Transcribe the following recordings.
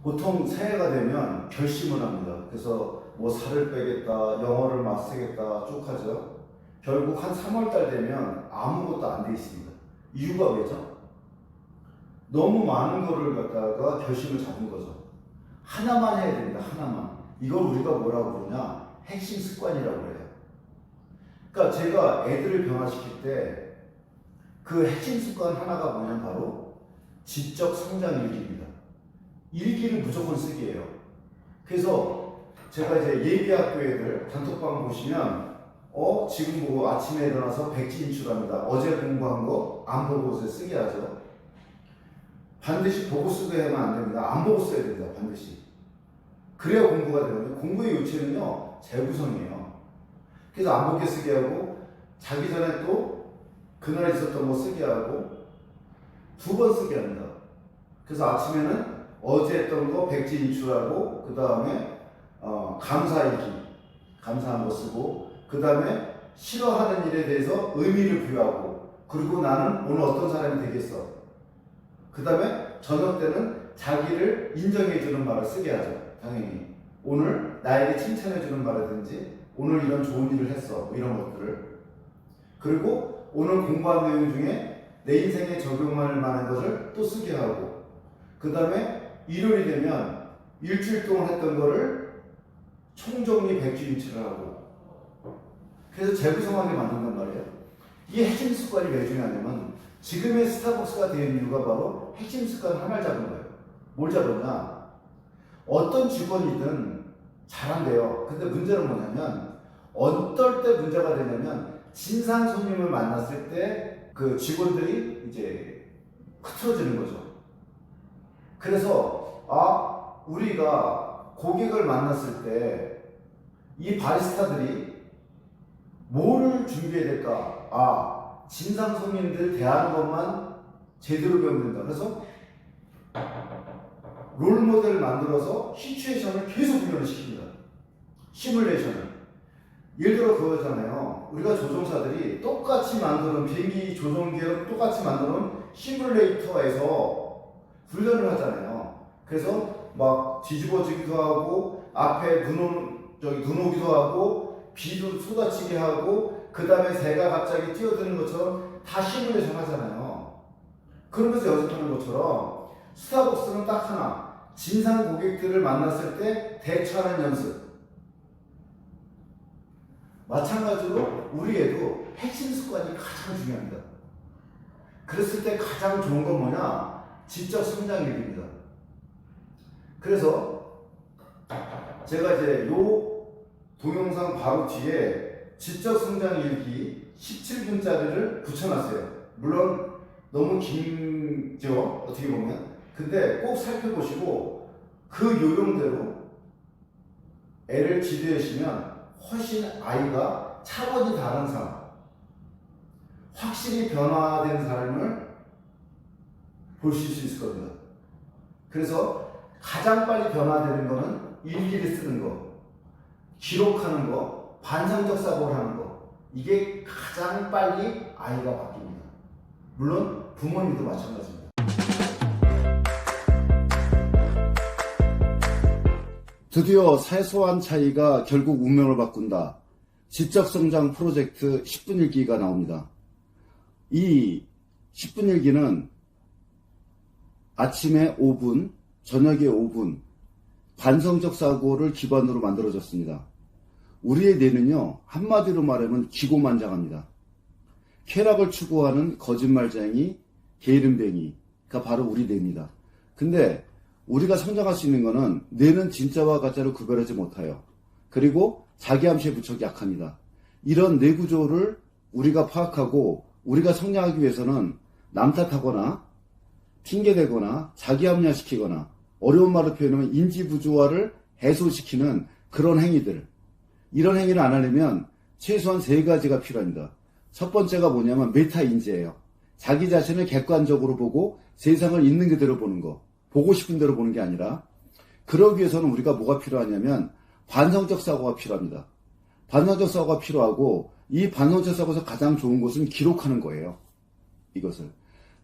보통 새해가 되면 결심을 합니다. 그래서 뭐 살을 빼겠다, 영어를 맞세겠다 쭉 하죠. 결국 한 3월달 되면 아무것도 안 돼 있습니다. 이유가 왜죠? 너무 많은 거를 갖다가 결심을 잡은 거죠. 하나만 해야 됩니다. 하나만. 이걸 우리가 뭐라고 부르냐? 핵심 습관이라고 해요. 그러니까 제가 애들을 변화시킬 때 그 핵심 습관 하나가 뭐냐면 바로 지적 성장 일기입니다. 일기를 무조건 쓰기예요. 그래서 제가 이제 예비학교 애들 단톡방 보시면 지금 보고 아침에 일어나서 백지 인출합니다. 어제 공부한 거 안 보고서 쓰게 하죠. 반드시 보고 쓰게 하면 안 됩니다. 안 보고 써야 됩니다. 반드시. 그래야 공부가 되거든요. 공부의 요체는요 재구성이에요. 그래서 안 보게 쓰게 하고 자기 전에 또 그날 있었던 거 쓰게 하고 2번 쓰게 합니다. 그래서 아침에는 어제 했던 거 백지 인출하고 그 다음에 감사일기 감사한 거 쓰고 그 다음에 싫어하는 일에 대해서 의미를 부여하고 그리고 나는 오늘 어떤 사람이 되겠어. 그 다음에 저녁 때는 자기를 인정해주는 말을 쓰게 하죠. 당연히 오늘 나에게 칭찬해주는 말이든지 오늘 이런 좋은 일을 했어 뭐 이런 것들을 그리고 오늘 공부한 내용 중에 내 인생에 적용할 만한 것을 또 쓰게 하고 그 다음에 일요일이 되면 일주일 동안 했던 거를 총정리 백지인출을 하고 그래서 재구성하게 만든단 말이에요. 이 핵심 습관이 왜 중요하냐면 지금의 스타벅스가 된 이유가 바로 핵심 습관 하나를 잡은 거예요. 뭘 잡았냐? 어떤 직원이든 잘한대요. 근데 문제는 뭐냐면 어떨 때 문제가 되냐면 진상 손님을 만났을 때 그 직원들이 이제 흐트러지는 거죠. 그래서 우리가 고객을 만났을 때 이 바리스타들이 뭐를 준비해야 될까? 진상 손님들 대하는 것만 제대로 배우면 된다. 그래서 롤모델을 만들어서 시츄에이션을 계속 훈련을 시킵니다. 시뮬레이션을. 예를 들어 그거잖아요. 우리가 조종사들이 똑같이 만드는 비행기 조종기를 똑같이 만드는 시뮬레이터에서 훈련을 하잖아요. 그래서 막 뒤집어지기도 하고 앞에 눈 오기도 하고 비도 쏟아지게 하고 그 다음에 새가 갑자기 뛰어드는 것처럼 다 시뮬레이션 하잖아요. 그러면서 연습하는 것처럼 스타벅스는 딱 하나 진상 고객들을 만났을 때 대처하는 연습. 마찬가지로 우리에도 핵심 습관이 가장 중요합니다. 그랬을 때 가장 좋은 건 뭐냐? 지적 성장 일기입니다. 그래서 제가 이제 요 동영상 바로 뒤에 지적 성장 일기 17분짜리를 붙여놨어요. 물론 너무 길죠? 어떻게 보면. 근데 꼭 살펴보시고 그 요령대로 애를 지도하시면 훨씬 아이가 차원이 다른 사람, 확실히 변화된 삶을 보실 수 있을 겁니다. 그래서 가장 빨리 변화되는 거는 일기를 쓰는 거, 기록하는 거, 반성적 사고를 하는 거. 이게 가장 빨리 아이가 바뀝니다. 물론 부모님도 마찬가지입니다. 드디어 사소한 차이가 결국 운명을 바꾼다. 지적성장 프로젝트 10분 일기가 나옵니다. 이 10분 일기는 아침에 5분, 저녁에 5분, 반성적 사고를 기반으로 만들어졌습니다. 우리의 뇌는요, 한마디로 말하면 기고만장합니다. 쾌락을 추구하는 거짓말쟁이, 게으름뱅이가 바로 우리 뇌입니다. 근데 우리가 성장할 수 있는 것은 뇌는 진짜와 가짜를 구별하지 못해요. 그리고 자기암시에 무척 약합니다. 이런 뇌 구조를 우리가 파악하고 우리가 성장하기 위해서는 남 탓하거나 핑계대거나 자기합리화시키거나 어려운 말로 표현하면 인지부조화를 해소시키는 그런 행위들, 이런 행위를 안 하려면 최소한 3가지가 필요합니다. 첫 번째가 뭐냐면 메타인지예요. 자기 자신을 객관적으로 보고 세상을 있는 그대로 보는 거. 보고 싶은 대로 보는 게 아니라, 그러기 위해서는 우리가 뭐가 필요하냐면 반성적 사고가 필요합니다. 반성적 사고가 필요하고 이 반성적 사고에서 가장 좋은 것은 기록하는 거예요. 이것을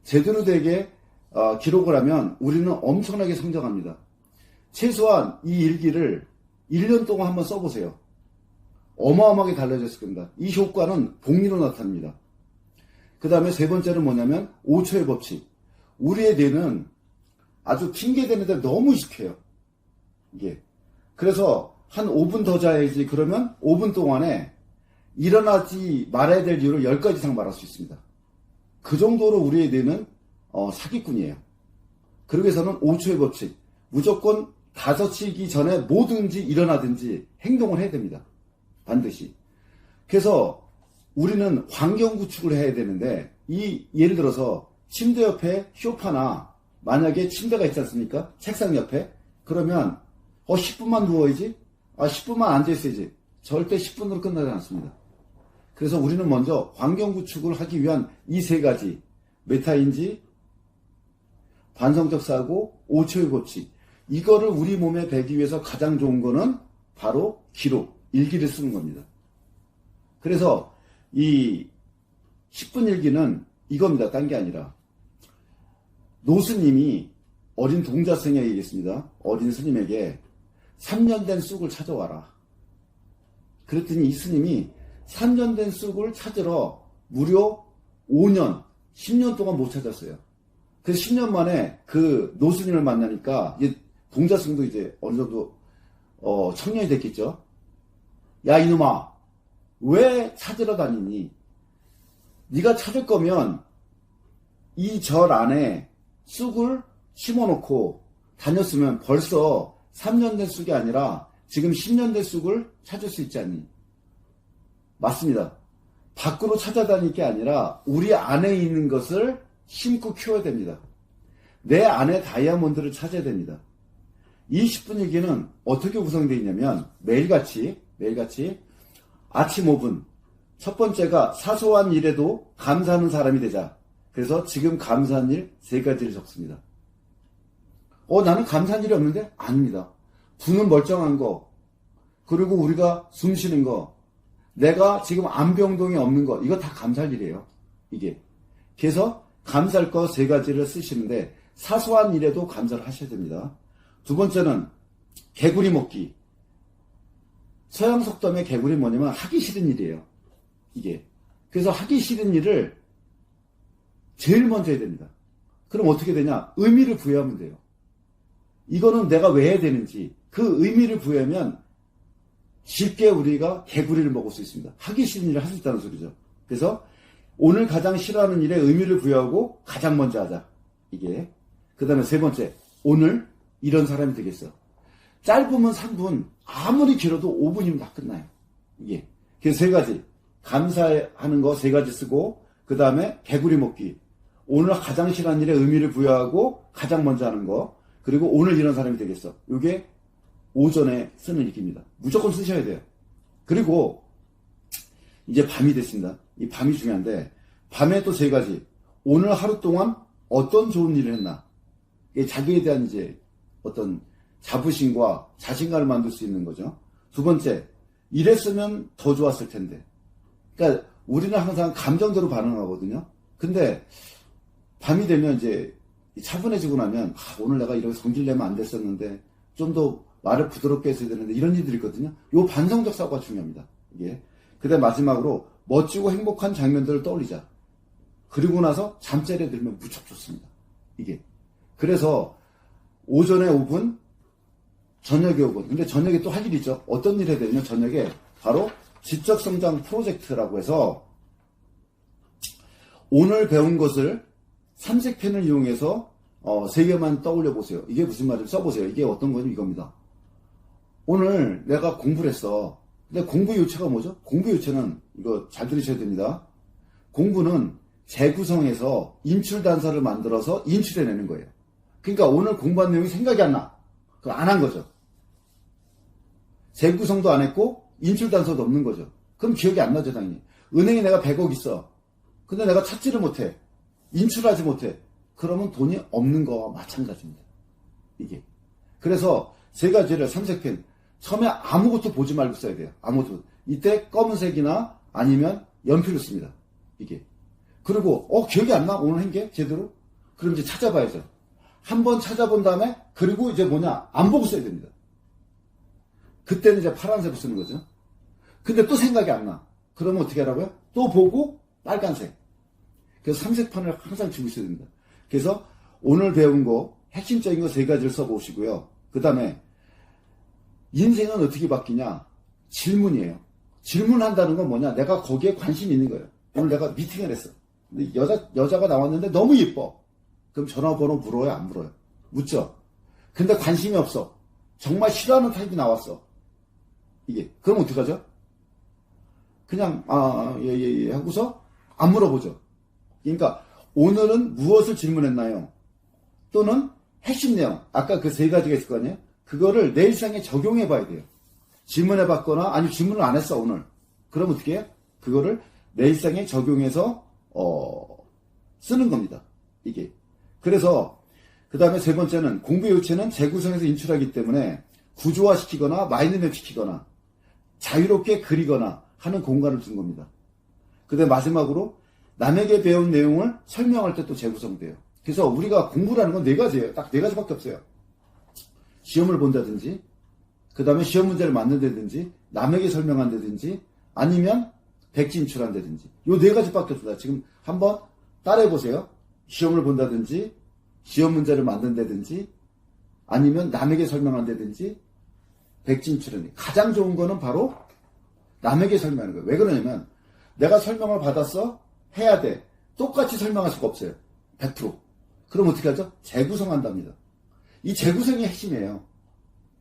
제대로 되게 기록을 하면 우리는 엄청나게 성장합니다. 최소한 이 일기를 1년 동안 한번 써보세요. 어마어마하게 달라졌을 겁니다. 이 효과는 복리로 나타납니다. 그 다음에 세 번째는 뭐냐면 5초의 법칙. 우리의 뇌는 아주 핑계대는데 너무 익숙해요. 이게. 그래서 한 5분 더 자야지 그러면 5분 동안에 일어나지 말아야 될 이유를 10가지 이상 말할 수 있습니다. 그 정도로 우리의 뇌는 사기꾼이에요. 그러기 위해서는 5초의 법칙. 무조건 다섯이기 전에 뭐든지 일어나든지 행동을 해야 됩니다. 반드시. 그래서 우리는 환경 구축을 해야 되는데 예를 들어서 침대 옆에 소파나 만약에 침대가 있지 않습니까? 책상 옆에. 그러면 10분만 누워야지. 10분만 앉아있어야지. 절대 10분으로 끝나지 않습니다. 그래서 우리는 먼저 환경 구축을 하기 위한 이 세 가지 메타인지, 반성적 사고, 5초의 법칙. 이거를 우리 몸에 배기 위해서 가장 좋은 거는 바로 기록, 일기를 쓰는 겁니다. 그래서 이 10분 일기는 이겁니다. 딴 게 아니라 노스님이 어린 동자승에게 얘기했습니다. 어린 스님에게 3년 된 쑥을 찾아와라. 그랬더니 이 스님이 3년 된 쑥을 찾으러 무려 5년, 10년 동안 못 찾았어요. 그래서 10년 만에 그 노스님을 만나니까 동자승도 이제 어느 정도 청년이 됐겠죠. 야 이놈아, 왜 찾으러 다니니? 네가 찾을 거면 이 절 안에 쑥을 심어놓고 다녔으면 벌써 3년 된 쑥이 아니라 지금 10년 된 쑥을 찾을 수 있지 않니? 맞습니다. 밖으로 찾아다닐 게 아니라 우리 안에 있는 것을 심고 키워야 됩니다. 내 안에 다이아몬드를 찾아야 됩니다. 이 10분 일기는 어떻게 구성되어 있냐면 매일같이 아침 5분. 첫 번째가 사소한 일에도 감사하는 사람이 되자. 그래서 지금 감사한 일 3가지를 적습니다. 나는 감사한 일이 없는데? 아닙니다. 두는 멀쩡한 거, 그리고 우리가 숨 쉬는 거, 내가 지금 암병동이 없는 거, 이거 다 감사할 일이에요. 이게. 그래서 감사할 거 3가지를 쓰시는데 사소한 일에도 감사를 하셔야 됩니다. 두 번째는 개구리 먹기. 서양 속담의 개구리 뭐냐면 하기 싫은 일이에요. 이게. 그래서 하기 싫은 일을 제일 먼저 해야 됩니다. 그럼 어떻게 되냐? 의미를 부여하면 돼요. 이거는 내가 왜 해야 되는지 그 의미를 부여하면 쉽게 우리가 개구리를 먹을 수 있습니다. 하기 싫은 일을 할 수 있다는 소리죠. 그래서 오늘 가장 싫어하는 일에 의미를 부여하고 가장 먼저 하자. 이게. 그 다음에 세 번째, 오늘 이런 사람이 되겠어. 짧으면 3분, 아무리 길어도 5분이면 다 끝나요. 이게. 그래서 3가지. 감사하는 거 3가지 쓰고, 그 다음에 개구리 먹기. 오늘 가장 싫어하는 일에 의미를 부여하고 가장 먼저 하는 거. 그리고 오늘 이런 사람이 되겠어. 이게 오전에 쓰는 일기입니다. 무조건 쓰셔야 돼요. 그리고 이제 밤이 됐습니다. 이 밤이 중요한데, 밤에 또 3가지. 오늘 하루 동안 어떤 좋은 일을 했나. 자기에 대한 이제 어떤 자부심과 자신감을 만들 수 있는 거죠. 두 번째, 이랬으면 더 좋았을 텐데. 그러니까 우리는 항상 감정대로 반응하거든요. 근데 밤이 되면 이제 차분해지고 나면 오늘 내가 이렇게 성질내면 안 됐었는데 좀 더 말을 부드럽게 했어야 되는데 이런 일들이 있거든요. 요 반성적 사고가 중요합니다. 이게. 그다음 마지막으로 멋지고 행복한 장면들을 떠올리자. 그리고 나서 잠자리에 들면 무척 좋습니다. 이게. 그래서 오전에 5분, 저녁에 5분. 근데 저녁에 또 할 일이 있죠. 어떤 일 해야 되냐면 저녁에 바로 지적성장 프로젝트라고 해서 오늘 배운 것을 삼색펜을 이용해서 3개만 떠올려 보세요. 이게 무슨 말인지 써보세요. 이게 어떤 거냐면 이겁니다. 오늘 내가 공부를 했어. 근데 공부 요체가 뭐죠? 공부 요체는 이거 잘 들으셔야 됩니다. 공부는 재구성해서 인출 단서를 만들어서 인출해내는 거예요. 그러니까 오늘 공부한 내용이 생각이 안 나. 그거 안 한 거죠. 재구성도 안 했고 인출 단서도 없는 거죠. 그럼 기억이 안 나죠, 당연히. 은행에 내가 100억 있어. 근데 내가 찾지를 못해. 인출하지 못해. 그러면 돈이 없는 거와 마찬가지입니다. 이게. 그래서 3가지를 삼색펜. 처음에 아무것도 보지 말고 써야 돼요. 아무것도. 이때 검은색이나 아니면 연필로 씁니다. 이게. 그리고 기억이 안 나? 오늘 한 게 제대로? 그럼 이제 찾아봐야죠. 한번 찾아본 다음에 그리고 이제 뭐냐 안 보고 써야 됩니다. 그때는 이제 파란색을 쓰는 거죠. 근데 또 생각이 안 나. 그러면 어떻게 하라고요? 또 보고 빨간색. 그래서 삼색판을 항상 쥐고 있어야 됩니다. 그래서 오늘 배운 거 핵심적인 거 3가지를 써보시고요. 그 다음에 인생은 어떻게 바뀌냐? 질문이에요. 질문한다는 건 뭐냐? 내가 거기에 관심이 있는 거예요. 오늘 내가 미팅을 했어. 근데 여자가 나왔는데 너무 예뻐. 그럼 전화번호 물어요? 안 물어요? 묻죠? 근데 관심이 없어. 정말 싫어하는 타입이 나왔어. 이게. 그럼 어떡하죠? 그냥, 예, 하고서 안 물어보죠. 그러니까 오늘은 무엇을 질문했나요? 또는 핵심 내용. 아까 그 3가지가 있을 거 아니에요? 그거를 내 일상에 적용해 봐야 돼요. 질문해 봤거나, 아니, 질문을 안 했어, 오늘. 그럼 어떻게 해요? 그거를 내 일상에 적용해서, 쓰는 겁니다. 이게. 그래서, 그 다음에 3번째는 공부의 요체는 재구성에서 인출하기 때문에 구조화시키거나 마인드맵 시키거나 자유롭게 그리거나 하는 공간을 준 겁니다. 그 다음에 마지막으로 남에게 배운 내용을 설명할 때 또 재구성돼요. 그래서 우리가 공부라는 건 4가지예요. 딱 4가지밖에 없어요. 시험을 본다든지, 그 다음에 시험 문제를 맞는다든지, 남에게 설명한다든지, 아니면 백진출한다든지. 요 4가지밖에 없습니다. 지금 한번 따라해보세요. 시험을 본다든지, 시험 문제를 만든다든지, 아니면 남에게 설명한다든지, 백진출하는. 가장 좋은 거는 바로 남에게 설명하는 거예요. 왜 그러냐면 내가 설명을 받았어? 해야 돼. 똑같이 설명할 수가 없어요. 100%. 그럼 어떻게 하죠? 재구성한답니다. 이 재구성이 핵심이에요.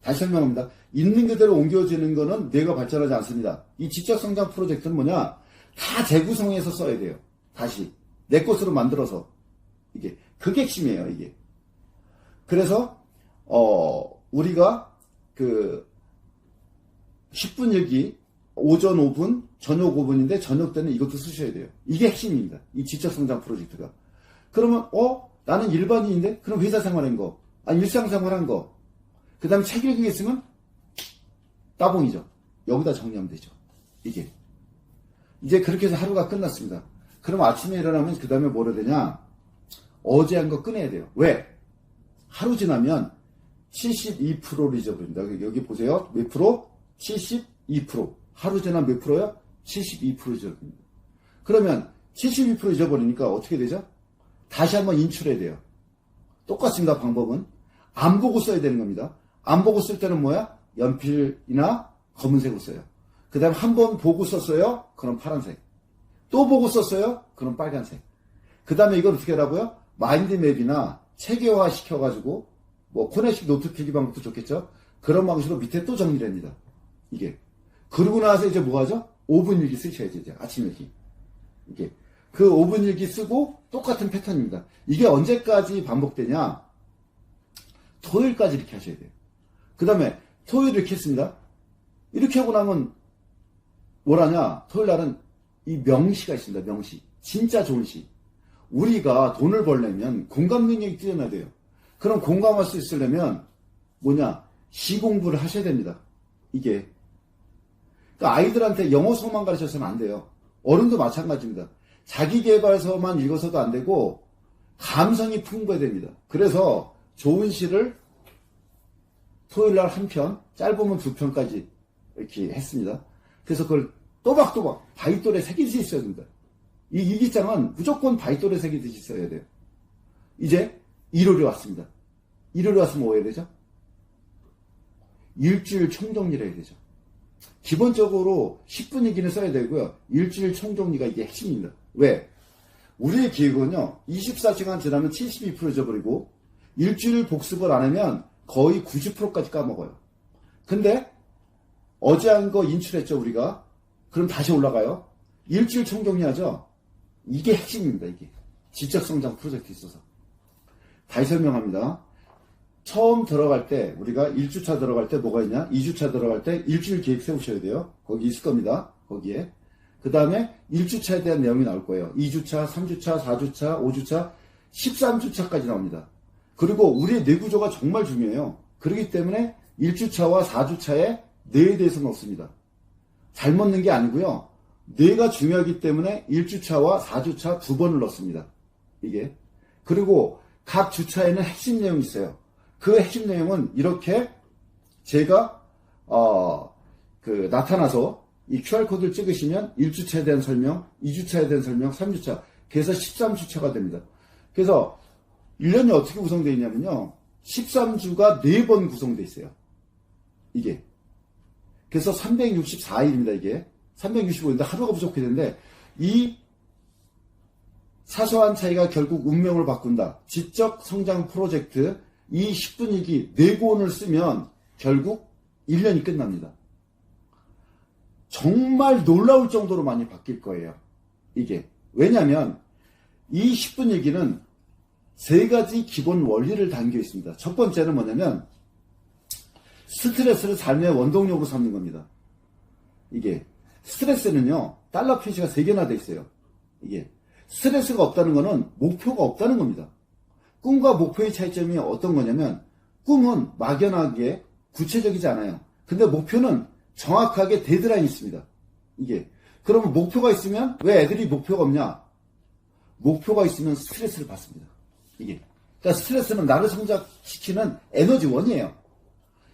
다시 설명합니다. 있는 그대로 옮겨지는 거는 뇌가 발전하지 않습니다. 이 지적성장 프로젝트는 뭐냐? 다 재구성해서 써야 돼요. 다시. 내 것으로 만들어서. 이게. 그게 핵심이에요, 이게. 그래서, 우리가 10분 일기, 오전 5분, 저녁 5분인데 저녁 때는 이것도 쓰셔야 돼요. 이게 핵심입니다. 이 지적성장 프로젝트가. 그러면 나는 일반인인데? 그럼 회사 생활한 거, 아니 일상생활한 거, 그 다음에 책 읽기 있으면 따봉이죠. 여기다 정리하면 되죠. 이게. 이제 그렇게 해서 하루가 끝났습니다. 그럼 아침에 일어나면 그 다음에 뭐라 되냐? 어제 한 거 꺼내야 돼요. 왜? 하루 지나면 72%를 잊어버립니다. 여기 보세요. 몇 프로? 72%. 하루 지나면 몇 프로요? 72% 잊어버립니다. 그러면 72% 잊어버리니까 어떻게 되죠? 다시 한번 인출해야 돼요. 똑같습니다. 방법은. 안 보고 써야 되는 겁니다. 안 보고 쓸 때는 뭐야? 연필이나 검은색을 써요. 그 다음에 한 번 보고 썼어요? 그럼 파란색. 또 보고 썼어요? 그럼 빨간색. 그 다음에 이걸 어떻게 하라고요? 마인드맵이나 체계화 시켜가지고 뭐 코네식 노트 필기 방법도 좋겠죠? 그런 방식으로 밑에 또 정리를 합니다. 이게. 그러고 나서 이제 뭐 하죠? 5분 일기 쓰셔야지, 이제. 아침 일기. 이게. 그 5분 일기 쓰고 똑같은 패턴입니다. 이게 언제까지 반복되냐? 토요일까지 이렇게 하셔야 돼요. 그 다음에 토요일 이렇게 했습니다. 이렇게 하고 나면 뭐라냐? 토요일 날은 이 명시가 있습니다. 명시. 진짜 좋은 시. 우리가 돈을 벌려면 공감 능력이 뛰어나야 돼요. 그럼 공감할 수 있으려면 뭐냐? 시 공부를 하셔야 됩니다. 이게. 그러니까 아이들한테 영어 수업만 가르쳐서는 안 돼요. 어른도 마찬가지입니다. 자기계발서만 읽어서도 안 되고 감성이 풍부해야 됩니다. 그래서 좋은 시를 토요일날 한 편, 짧으면 2편까지 이렇게 했습니다. 그래서 그걸 또박또박 바윗돌에 새기듯이 써야 됩니다. 이 일기장은 무조건 바윗돌에 새기듯이 써야 돼요. 이제 일요일이 왔습니다. 일요일이 왔으면 뭐 해야 되죠? 일주일 총정리를 해야 되죠. 기본적으로 10분 일기는 써야 되고요. 일주일 총정리가 이게 핵심입니다. 왜? 우리의 기획은요, 24시간 지나면 72% 잊어버리고, 일주일 복습을 안 하면 거의 90%까지 까먹어요. 근데, 어제 한 거 인출했죠, 우리가? 그럼 다시 올라가요. 일주일 총정리하죠? 이게 핵심입니다, 이게. 지적성장 프로젝트에 있어서. 다시 설명합니다. 처음 들어갈 때, 우리가 1주차 들어갈 때 뭐가 있냐? 2주차 들어갈 때 일주일 계획 세우셔야 돼요. 거기 있을 겁니다. 거기에. 그 다음에 1주차에 대한 내용이 나올 거예요. 2주차, 3주차, 4주차, 5주차, 13주차까지 나옵니다. 그리고 우리의 뇌구조가 정말 중요해요. 그렇기 때문에 1주차와 4주차에 뇌에 대해서 넣습니다. 잘 넣는 게 아니고요. 뇌가 중요하기 때문에 1주차와 4주차 2번을 넣습니다. 이게. 그리고 각 주차에는 핵심 내용이 있어요. 그 핵심 내용은 이렇게 제가 나타나서 이 QR코드를 찍으시면 1주차에 대한 설명, 2주차에 대한 설명, 3주차, 그래서 13주차가 됩니다. 그래서 1년이 어떻게 구성되어 있냐면요. 13주가 4번 구성되어 있어요. 이게. 그래서 364일입니다, 이게. 365일인데 하루가 부족해 되는데, 이 사소한 차이가 결국 운명을 바꾼다. 지적 성장 프로젝트, 이 10분 일기 4권을 쓰면 결국 1년이 끝납니다. 정말 놀라울 정도로 많이 바뀔 거예요. 이게. 왜냐면, 이 10분 일기는 3가지 기본 원리를 담겨 있습니다. 첫 번째는 뭐냐면, 스트레스를 삶의 원동력으로 삼는 겁니다. 이게. 스트레스는요, 달러 표시가 3개나 돼 있어요. 이게. 스트레스가 없다는 거는 목표가 없다는 겁니다. 꿈과 목표의 차이점이 어떤 거냐면, 꿈은 막연하게 구체적이지 않아요. 근데 목표는 정확하게 데드라인이 있습니다. 이게. 그러면 목표가 있으면 왜 애들이 목표가 없냐? 목표가 있으면 스트레스를 받습니다. 이게. 그러니까 스트레스는 나를 성장시키는 에너지원이에요.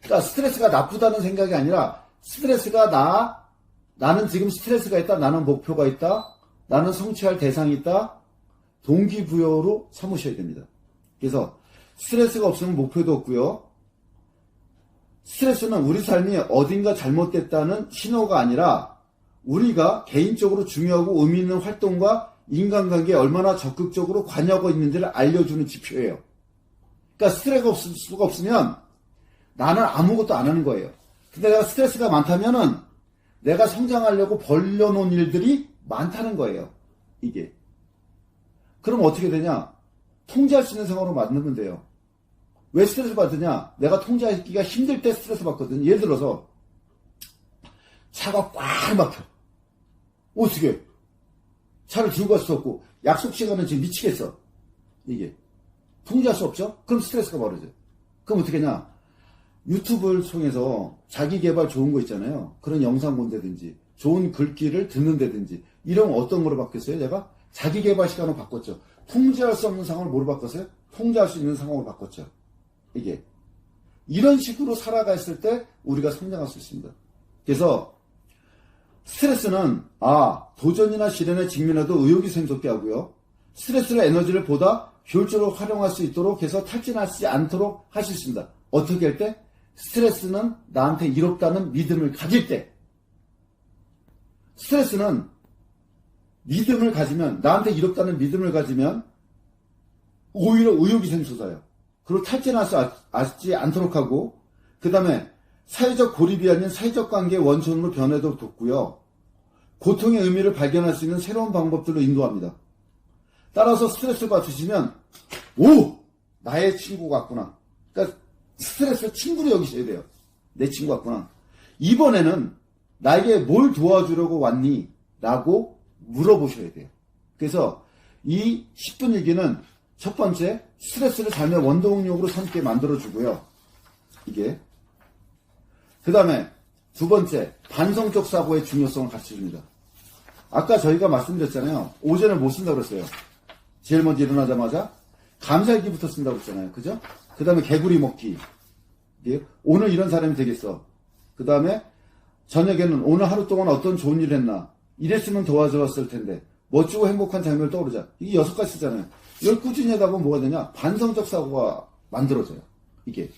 그러니까 스트레스가 나쁘다는 생각이 아니라 스트레스가 나는 지금 스트레스가 있다. 나는 목표가 있다. 나는 성취할 대상이 있다. 동기부여로 삼으셔야 됩니다. 그래서 스트레스가 없으면 목표도 없고요. 스트레스는 우리 삶이 어딘가 잘못됐다는 신호가 아니라 우리가 개인적으로 중요하고 의미 있는 활동과 인간관계에 얼마나 적극적으로 관여하고 있는지를 알려주는 지표예요. 그러니까 스트레스가 없으면 나는 아무것도 안 하는 거예요. 근데 내가 스트레스가 많다면은 내가 성장하려고 벌려놓은 일들이 많다는 거예요. 이게. 그럼 어떻게 되냐? 통제할 수 있는 상황으로 만들면 돼요. 왜 스트레스 받느냐? 내가 통제하기가 힘들 때 스트레스 받거든. 예를 들어서 차가 꽉 막혀. 어떻게? 차를 들고 갈 수 없고 약속 시간은 지금 미치겠어. 이게. 통제할 수 없죠? 그럼 스트레스가 벌어져. 그럼 어떻게 하냐? 유튜브를 통해서 자기 개발 좋은 거 있잖아요. 그런 영상 본다든지 좋은 글귀를 듣는다든지 이런 어떤 거로 바뀌었어요? 내가 자기 개발 시간으로 바꿨죠. 통제할 수 없는 상황을 뭐로 바꿨어요? 통제할 수 있는 상황으로 바꿨죠. 이게. 이런 식으로 살아갔을 때 우리가 성장할 수 있습니다. 그래서 스트레스는 도전이나 시련에 직면해도 의욕이 샘솟게 하고요. 스트레스를 에너지를 보다 효율적으로 활용할 수 있도록 해서 탈진하지 않도록 할 수 있습니다. 어떻게 할 때? 스트레스는 나한테 이롭다는 믿음을 가질 때. 스트레스는 믿음을 가지면, 나한테 이롭다는 믿음을 가지면 오히려 의욕이 샘솟아요. 그리고 탈진하지 않도록 하고, 그 다음에 사회적 고립이 아닌 사회적 관계의 원천으로 변하도록 돕고요. 고통의 의미를 발견할 수 있는 새로운 방법들로 인도합니다. 따라서 스트레스를 받으시면 나의 친구 같구나. 그러니까 스트레스를 친구로 여기셔야 돼요. 내 친구 같구나. 이번에는 나에게 뭘 도와주려고 왔니? 라고 물어보셔야 돼요. 그래서 이 10분 일기는 첫 번째, 스트레스를 삶의 원동력으로 삼게 만들어주고요. 이게. 그 다음에 두 번째, 반성적 사고의 중요성을 가르쳐줍니다. 아까 저희가 말씀드렸잖아요. 오전에 못 쓴다고 그랬어요. 제일 먼저 일어나자마자 감사일기부터 쓴다고 했잖아요. 그죠? 그 다음에 개구리 먹기. 오늘 이런 사람이 되겠어. 그 다음에 저녁에는 오늘 하루 동안 어떤 좋은 일을 했나. 이랬으면 도와줬을 텐데. 멋지고 행복한 장면을 떠오르자. 이게 6가지잖아요. 이걸 꾸준히 하다 보면 뭐가 되냐? 반성적 사고가 만들어져요. 이게.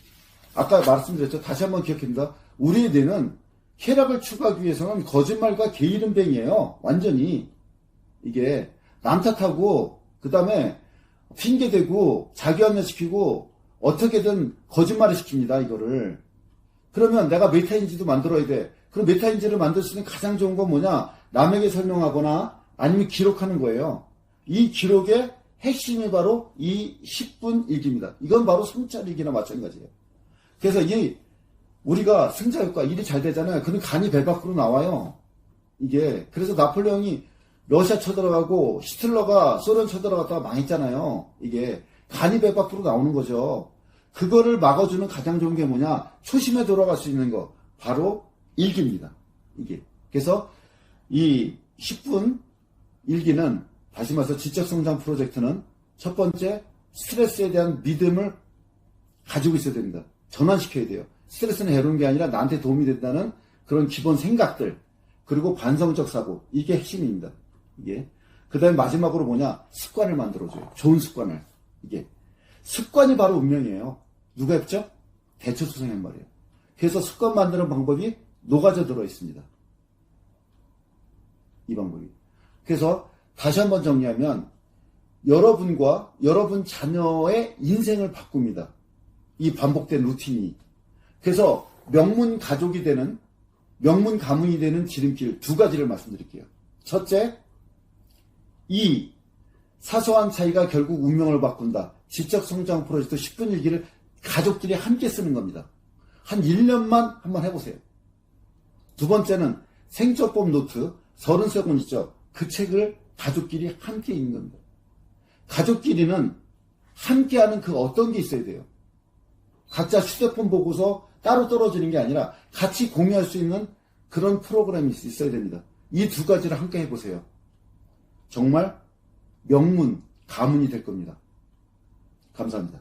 아까 말씀드렸죠. 다시 한번 기억합니다. 우리의 뇌는 쾌락을 추구하기 위해서는 거짓말과 게으름뱅이에요. 완전히. 이게 남 탓하고 그 다음에 핑계대고 자기화면시키고 어떻게든 거짓말을 시킵니다. 이거를. 그러면 내가 메타인지도 만들어야 돼. 그럼 메타인지를 만들 수 있는 가장 좋은 건 뭐냐? 남에게 설명하거나 아니면 기록하는 거예요. 이 기록의 핵심이 바로 이 10분 일기입니다. 이건 바로 성찰일기나 마찬가지예요. 그래서 우리가 승자효과 일이 잘 되잖아요. 그럼 간이 배 밖으로 나와요. 이게. 그래서 나폴레옹이 러시아 쳐들어가고 히틀러가 소련 쳐들어갔다가 망했잖아요. 이게. 간이 배 밖으로 나오는 거죠. 그거를 막아주는 가장 좋은 게 뭐냐? 초심에 돌아갈 수 있는 거. 바로 일기입니다. 이게. 그래서 이 10분 일기는 다시 말해서 지적성장 프로젝트는 첫 번째 스트레스에 대한 믿음을 가지고 있어야 됩니다. 전환시켜야 돼요. 스트레스는 해로운 게 아니라 나한테 도움이 된다는 그런 기본 생각들, 그리고 반성적 사고, 이게 핵심입니다. 이게. 그 다음에 마지막으로 뭐냐? 습관을 만들어줘요. 좋은 습관을. 이게. 습관이 바로 운명이에요. 누가 했죠? 대처수생이 한 말이에요. 그래서 습관 만드는 방법이 녹아져 들어 있습니다. 이 방법이. 그래서 다시 한번 정리하면 여러분과 여러분 자녀의 인생을 바꿉니다. 이 반복된 루틴이. 그래서 명문 가족이 되는, 명문 가문이 되는 지름길 두 가지를 말씀드릴게요. 첫째, 이 사소한 차이가 결국 운명을 바꾼다. 지적 성장 프로젝트 10분 일기를 가족끼리 함께 쓰는 겁니다. 한 1년만 한번 해보세요. 두 번째는 생처법 노트 33권 있죠. 그 책을 가족끼리 함께 읽는 겁니다. 가족끼리는 함께하는 그 어떤 게 있어야 돼요. 각자 휴대폰 보고서 따로 떨어지는 게 아니라 같이 공유할 수 있는 그런 프로그램이 있어야 됩니다. 이 두 가지를 함께 해보세요. 정말 명문, 가문이 될 겁니다. 감사합니다.